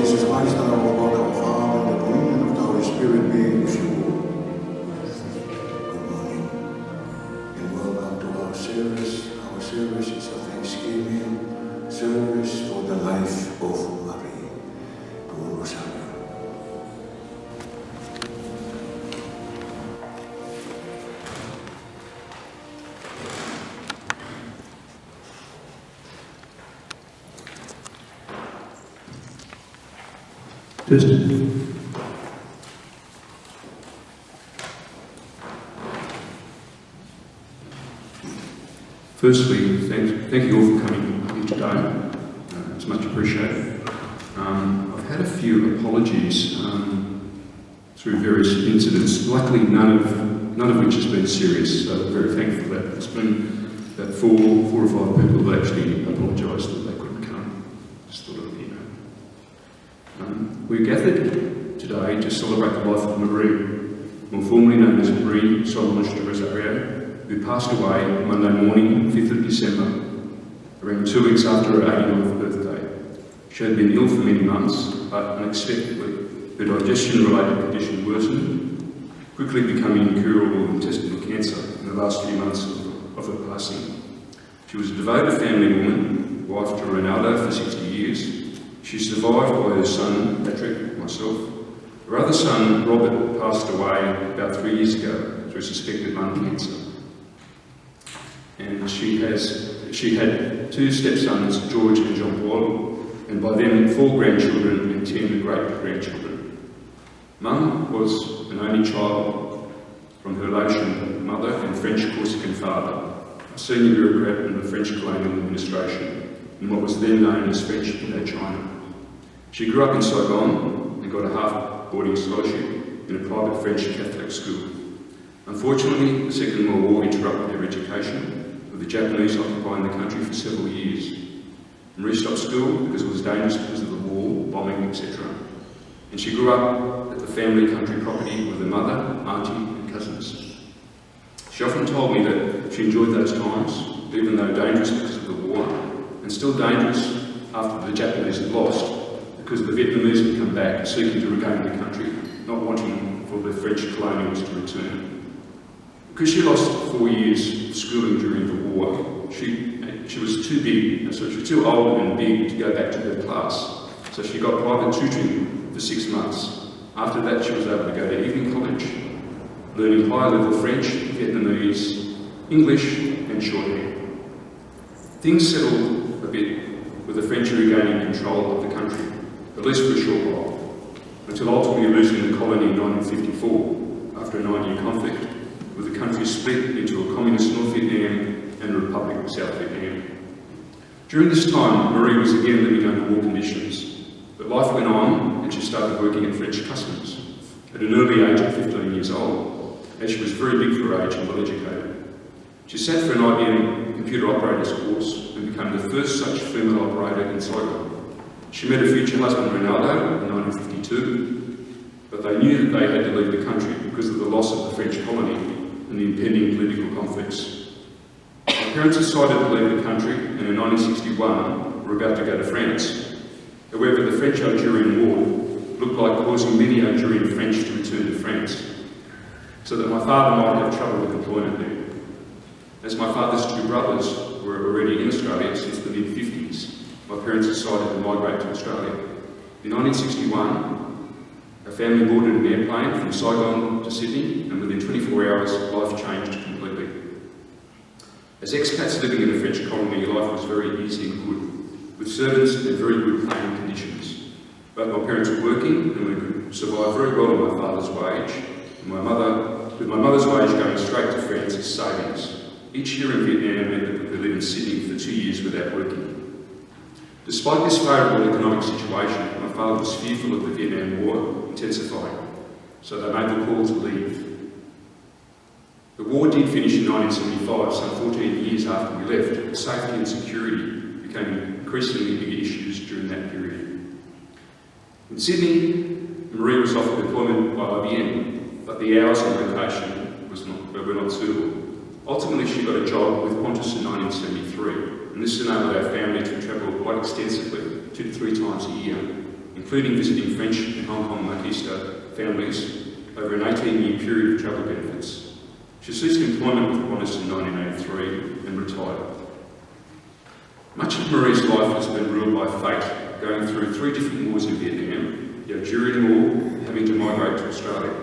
Jesus Christ, our God, our Father, the communion of the Holy Spirit be with you all. Good morning, and welcome to our service. Our service is a Thanksgiving service for the life of Mary, to Rozario. Firstly, thank you all for coming here today. It's much appreciated. I've had a few apologies through various incidents. Luckily, none of which has been serious. So I'm very thankful for that. There's been about four or five people who actually apologised that they couldn't come. Just thought I'd let you know. We're gathered today to celebrate the life of Marie, more formerly known as Marie Solange de Rozario, who passed away Monday morning, 5th of December, around 2 weeks after her 89th birthday. She had been ill for many months, but unexpectedly, her digestion-related condition worsened, quickly becoming incurable intestinal cancer in the last few months of her passing. She was a devoted family woman, wife to Ronaldo for 60 years. She survived by her son, Patrick, myself. Her other son, Robert, passed away about 3 years ago through suspected lung cancer. And she had 2 stepsons, George and John Paul, and by then 4 grandchildren and 10 great-grandchildren. Mum was an only child from her Laotian mother and French Corsican father, a senior bureaucrat in the French colonial administration in what was then known as French Indochina. She grew up in Saigon and got a half-boarding scholarship in a private French Catholic school. Unfortunately, the Second World War interrupted her education, with the Japanese occupying the country for several years. Marie stopped school because it was dangerous because of the war, bombing, etc. And she grew up at the family country property with her mother, auntie and cousins. She often told me that she enjoyed those times, even though dangerous because of the war, and still dangerous after the Japanese had lost, because the Vietnamese had come back seeking to regain the country, not wanting for the French colonials to return. Because she lost 4 years of schooling during the war, she was too big, so she was too old and big to go back to her class. So she got private tutoring for 6 months. After that, she was able to go to evening college, learning high-level French, Vietnamese, English and shorthand. Things settled a bit with the French regaining control of the country, at least for a short while, until ultimately losing the colony in 1954 after a 9-year conflict, with the country split into a communist North Vietnam and a republic of South Vietnam. During this time, Marie was again living under war conditions, but life went on and she started working at French customs at an early age of 15 years old, as she was very big for her age and well educated. She sat for an IBM computer operator's course and became the first such female operator in Saigon. She met her future husband Ronaldo in 1952, but they knew that they had to leave the country because of the loss of the French colony and the impending political conflicts. My parents decided to leave the country and in 1961 were about to go to France. However, the French-Algerian War looked like causing many Algerian French to return to France, so that my father might have trouble with employment there. As my father's 2 brothers were already in Australia since the mid-50s, my parents decided to migrate to Australia. In 1961, our family boarded an airplane from Saigon to Sydney, and within 24 hours, life changed completely. As expats living in a French colony, life was very easy and good, with servants and very good paying conditions. Both my parents were working, and we could survive very well on my father's wage, and with my mother's wage going straight to France as savings. Each year in Vietnam meant that we could live in Sydney for 2 years without working. Despite this favourable economic situation, my father was fearful of the Vietnam War intensifying, so they made the call to leave. The war did finish in 1975, some 14 years after we left, but safety and security became increasingly big issues during that period. In Sydney, Marie was offered employment by IBM, but the hours and location were not suitable. Ultimately, she got a job with Qantas in 1973, and this enabled our family to travel quite extensively, 2 to 3 times a year, including visiting French and Hong Kong Makista families over an 18-year period of travel benefits. She ceased employment with Qantas in 1983 and retired. Much of Marie's life has been ruled by fate, going through 3 different wars in Vietnam, yet during the war, having to migrate to Australia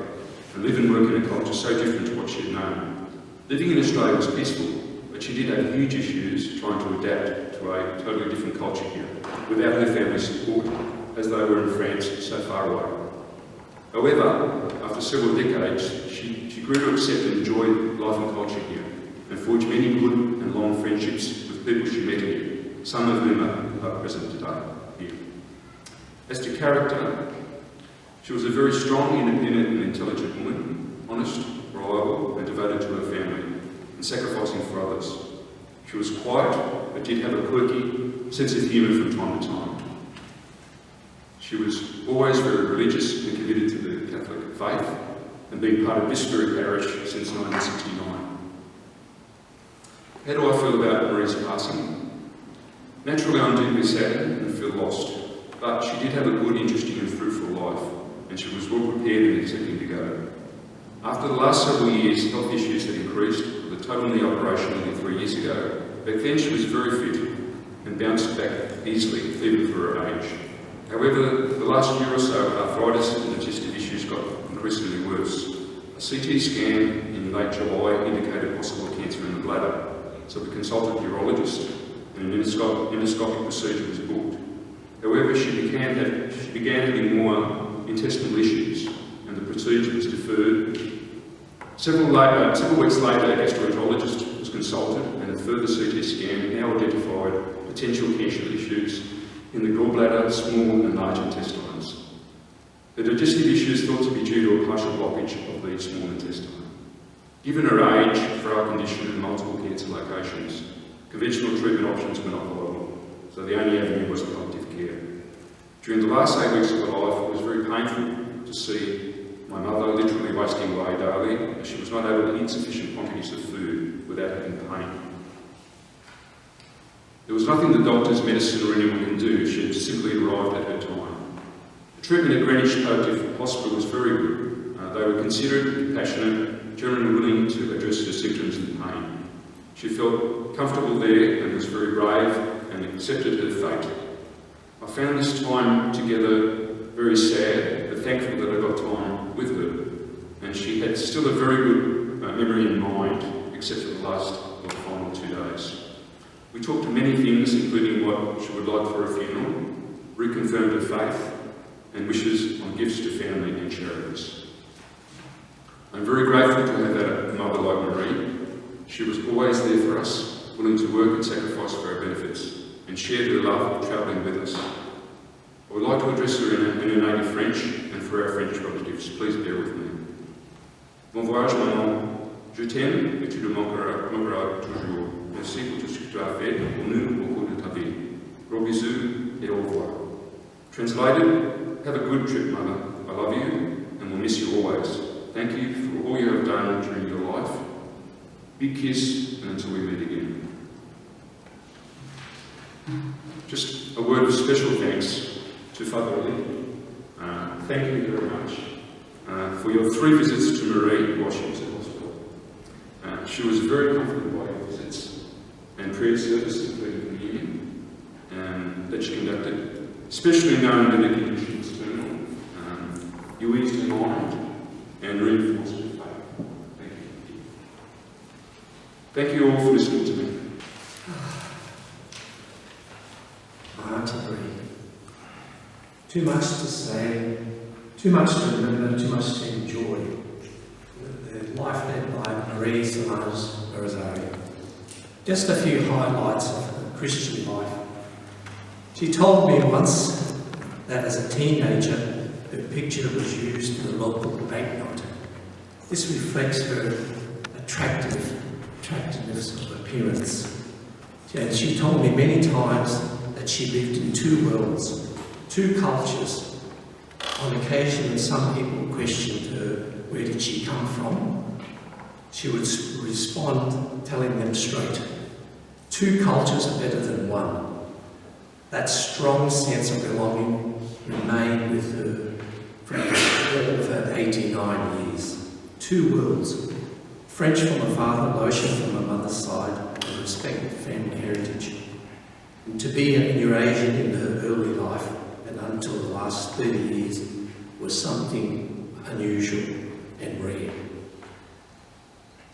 and live and work in a culture so different to what she had known. Living in Australia was peaceful, but she did have huge issues trying to adapt to a totally different culture here, without her family's support, as they were in France so far away. However, after several decades, she grew to accept and enjoy life and culture here, and forged many good and long friendships with people she met here, some of whom are present today here. As to character, she was a very strong, independent and intelligent woman, honest, reliable and devoted to her family, and sacrificing for others. She was quiet, but did have a quirky sense of humour from time to time. She was always very religious and committed to the Catholic faith, and been part of Bisbury Parish since 1969. How do I feel about Marie's passing? Naturally, I'm deeply saddened and feel lost, but she did have a good, interesting and fruitful life, and she was well prepared and accepting to go. After the last several years, health issues had increased, with a total knee operation only 3 years ago. Back then she was very fit and bounced back easily, even for her age. However, the last year or so, arthritis and digestive issues got increasingly worse. A CT scan in late July indicated possible cancer in the bladder, so we consulted a urologist and an endoscopic procedure was booked. However, she began having more intestinal issues, and the procedure was deferred. Several weeks later, a gastroenterologist was consulted, and a further CT scan now identified potential cancer issues in the gallbladder, small and large intestines. The digestive issues thought to be due to a partial blockage of the small intestine. Given her age, frail condition and multiple cancer locations, conventional treatment options were not viable, so the only avenue was palliative care. During the last 8 weeks of her life, it was very painful to see my mother literally wasting away daily, as she was not able to eat sufficient quantities of food without having pain. There was nothing the doctors, medicine or anyone can do. She had simply arrived at her time. The treatment at Greenwich Palliative Hospital was very good. They were considerate, compassionate, generally willing to address her symptoms and pain. She felt comfortable there and was very brave and accepted her fate. I found this time together very sad, but thankful that I got time with her. And she had still a very good memory in mind, except for the last or the final 2 days. We talked to many things, including what she would like for a funeral, reconfirmed her faith, and wishes on gifts to family and charities. I'm very grateful to have had a mother like Marie. She was always there for us, willing to work and sacrifice for our benefits, and shared her love of travelling with us. I would like to address her in her native French, and for our French relatives, please bear with me. Bon voyage, maman. Je t'aime et tu le manqueras toujours. Merci pour tout ce que tu as fait pour nous au cours de ta vie. Gros bisous et au revoir. Translated, have a good trip, Mother. I love you and will miss you always. Thank you for all you have done during your life. Big kiss, and until we meet again. Just a word of special thanks to Father Ali. Thank you very much for your 3 visits to Marie while she was at hospital. She was very comforted by your visits and prayer service, including communion, that she conducted, especially knowing that the condition was terminal. You eased her mind and reinforced her faith. Thank you. Thank you all for listening to me. My Auntie Marie. Too much to say, too much to remember, too much to enjoy. The life led by Marie Solange Rozario. Just a few highlights of her Christian life. She told me once that as a teenager, her picture was used in the local banknote. This reflects her attractiveness of appearance. And she told me many times that she lived in 2 worlds, 2 cultures. On occasion, when some people questioned her, where did she come from? She would respond, telling them straight, 2 cultures are better than 1. That strong sense of belonging remained with her for all of her 89 years. Two worlds, French from her father, Laotian from her mother's side, and respected family heritage. And to be an Eurasian in her early life and until the last 30 years was something unusual and rare.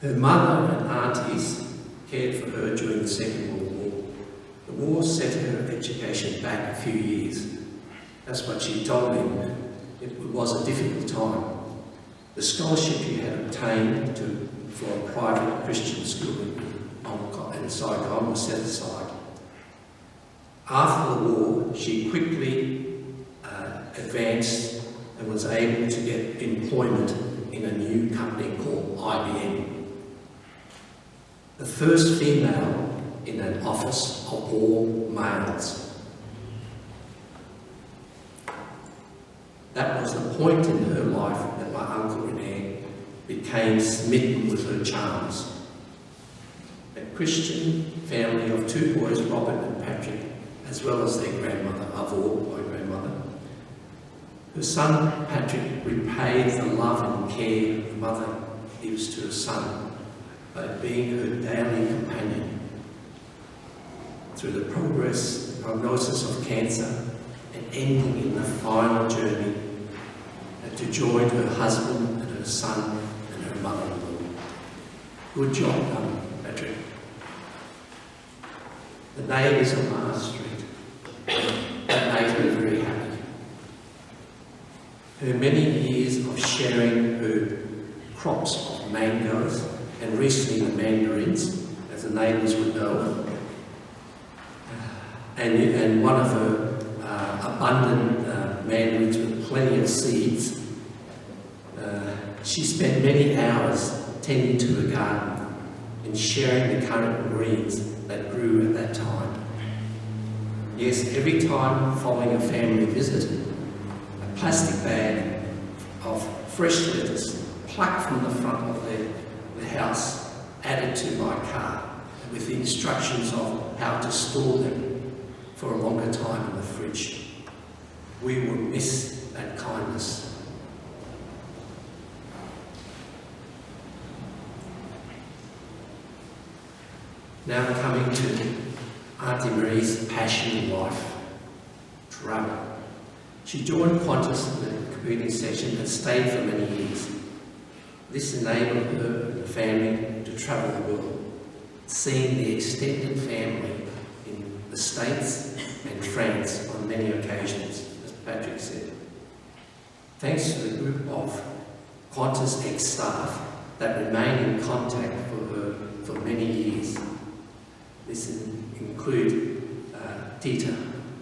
Her mother and aunties cared for her during the Second World War. The war set her education back a few years. That's what she told me. It was a difficult time. The scholarship she had obtained for a private Christian school in Saigon was set aside. After the war, she quickly advanced and was able to get employment in a new company called IBM. The first female in an office of all males. That was the point in her life that my uncle René became smitten with her charms. A Christian family of two boys, Robert and Patrick, as well as their grandmother, Avor, my grandmother. Her son, Patrick, repaid the love and care the mother gives to her son by being her daily companion through the prognosis of cancer and ending in the final journey and to join her husband and her son and her mother-in-law. Good job done, Patrick. The neighbours on Mars Street, that made her very happy. Her many years of sharing her crops of mangoes and recently the mandarins, as the neighbours would know, and one of her abundant mandarins with plenty of seeds. She spent many hours tending to her garden and sharing the currant greens that grew at that time. Yes, every time following a family visit, a plastic bag of fresh lettuce plucked from the front of the house added to my car with the instructions of how to store them for a longer time in the fridge. We will miss that kindness. Now coming to Auntie Marie's passion in life, travel. She joined Qantas in the community section and stayed for many years. This enabled her and the family to travel the world, seeing the extended family in the States and France on many occasions, as Patrick said. Thanks to the group of Qantas ex-staff that remained in contact for her for many years. This include Tita,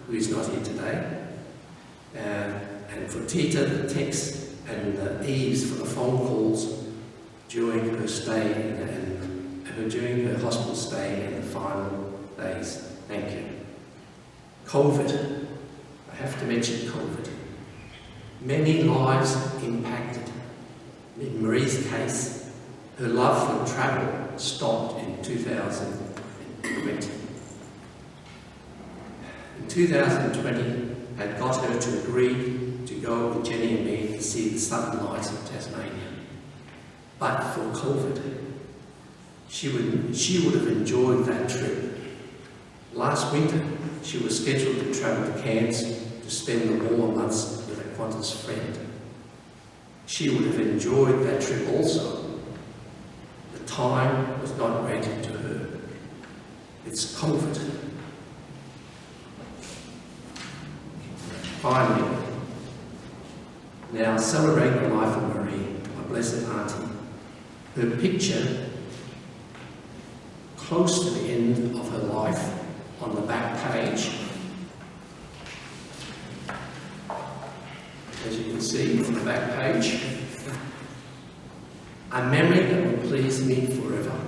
who is not here today, and for Tita, the texts and Eves for the phone calls during her stay and during her hospital stay and the final days. Thank you. COVID. I have to mention COVID. Many lives impacted. In Marie's case, her love for travel stopped in 2020. In 2020, had got her to agree to go with Jenny and me to see the Southern Lights of Tasmania. But for COVID, she would have enjoyed that trip. Last winter, she was scheduled to travel to Cairns to spend the warmer months with a Qantas friend. She would have enjoyed that trip also. The time was not granted to her. It's COVID. Finally, now celebrate the life of Marie, my blessed auntie. Her picture, close to the end of her life, on the back page. As you can see on the back page, a memory that will please me forever.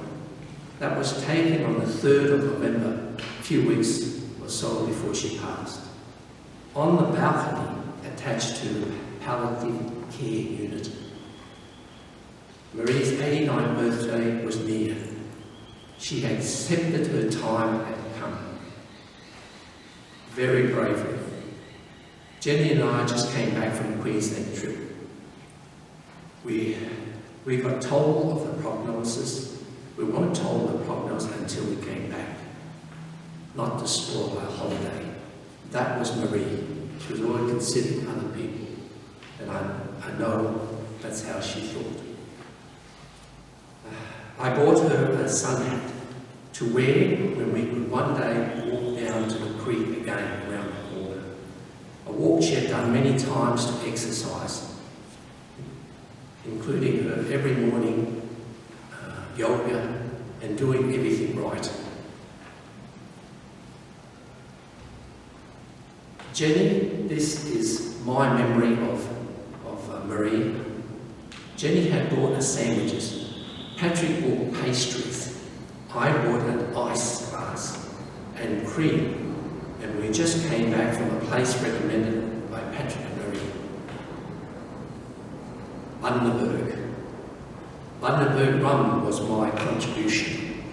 That was taken on the 3rd of November, a few weeks or so before she passed. On the balcony attached to the palliative care unit. Marie's 89th birthday was near. She had accepted her time had come. Very bravely. Jenny and I just came back from a Queensland trip. We got told of the prognosis. We weren't told the prognosis until we came back. Not to spoil our holiday. That was Marie. She was always considering other people. And I know that's how she thought. I bought her a sun hat to wear when we would one day walk down to the creek again around the corner. A walk she had done many times to exercise, including her every morning yoga and doing everything right. Jenny, this is my memory of Marie. Jenny had bought us sandwiches. Patrick bought pastries. I bought an ice glass and cream. And we just came back from a place recommended by Patrick and Marie. Bundaberg rum was my contribution.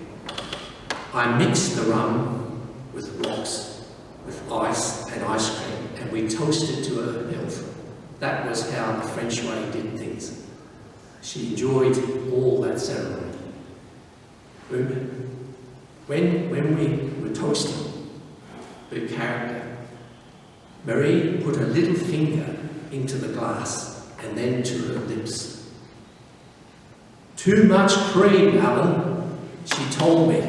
I mixed the rum with rocks, with ice and ice cream, and we toasted to her health. That was how the French way did things. She enjoyed all that ceremony. When we were toasting her character, Marie put her little finger into the glass and then to her lips. "Too much cream, Alan," she told me,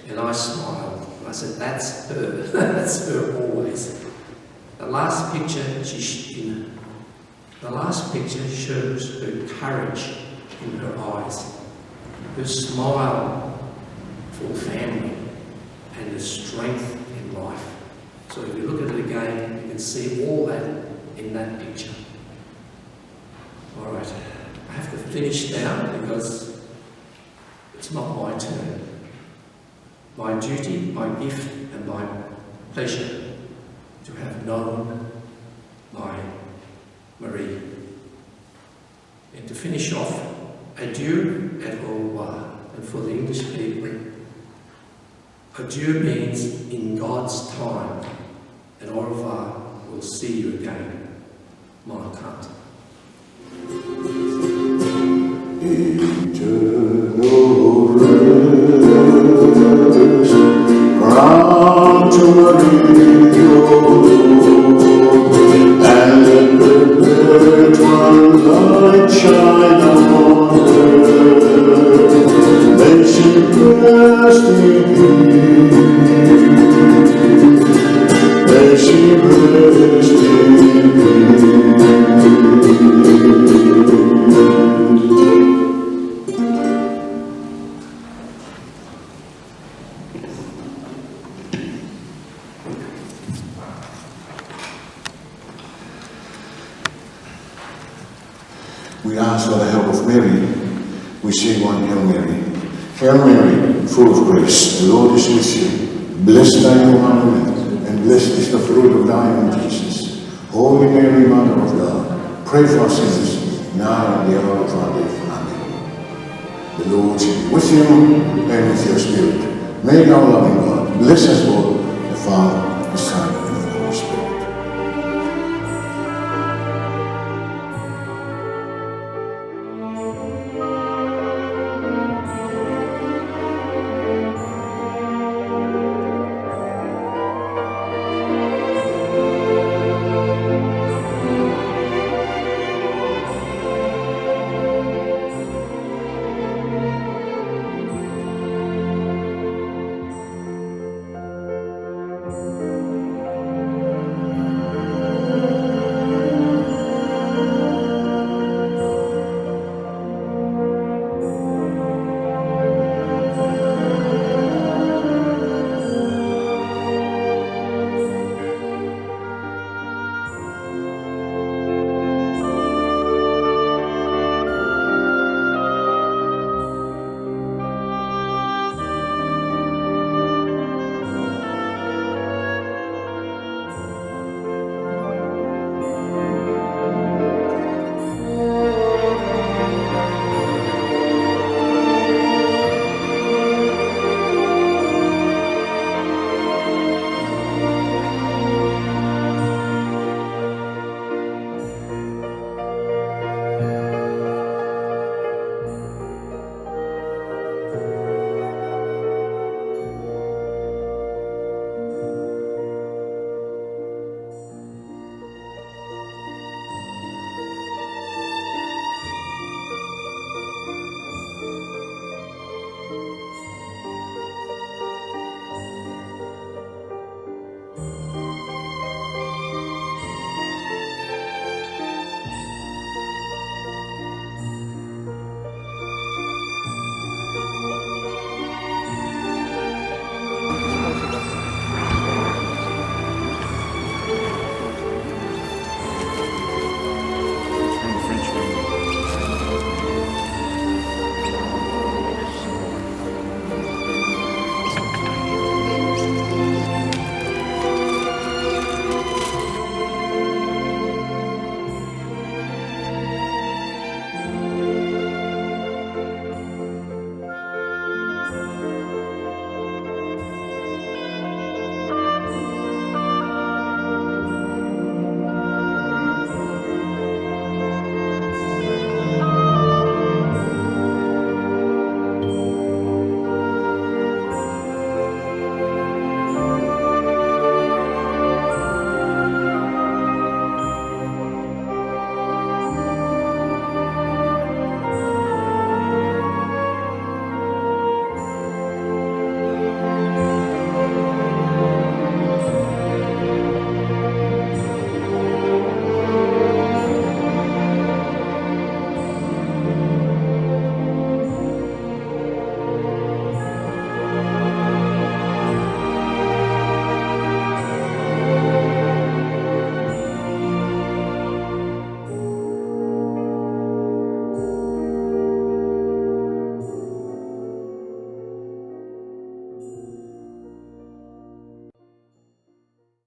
and I smiled. I said, "That's her. That's her always." The last picture shows her courage in her eyes, her smile for family, and the strength in life. So if you look at it again, you can see all that in that picture. All right, I have to finish now because it's not my turn. My duty, my gift, and my pleasure to have known my Marie. And to finish off, adieu et au revoir. And for the English people, adieu means in God's time, and au revoir, we'll see you again. Mon account. Eternal rest, round to and let twilight shine on her. May she rest in peace. May she rest in we ask for the help of Mary. We say one Hail Mary. Hail Mary, full of grace, the Lord is with you. Blessed are you among women, and blessed is the fruit of thy womb, Jesus. Holy Mary, Mother of God, pray for us sinners, now and the hour of our death. Amen. The Lord is with you and with your spirit. May our loving God bless us all, the Father, the Son,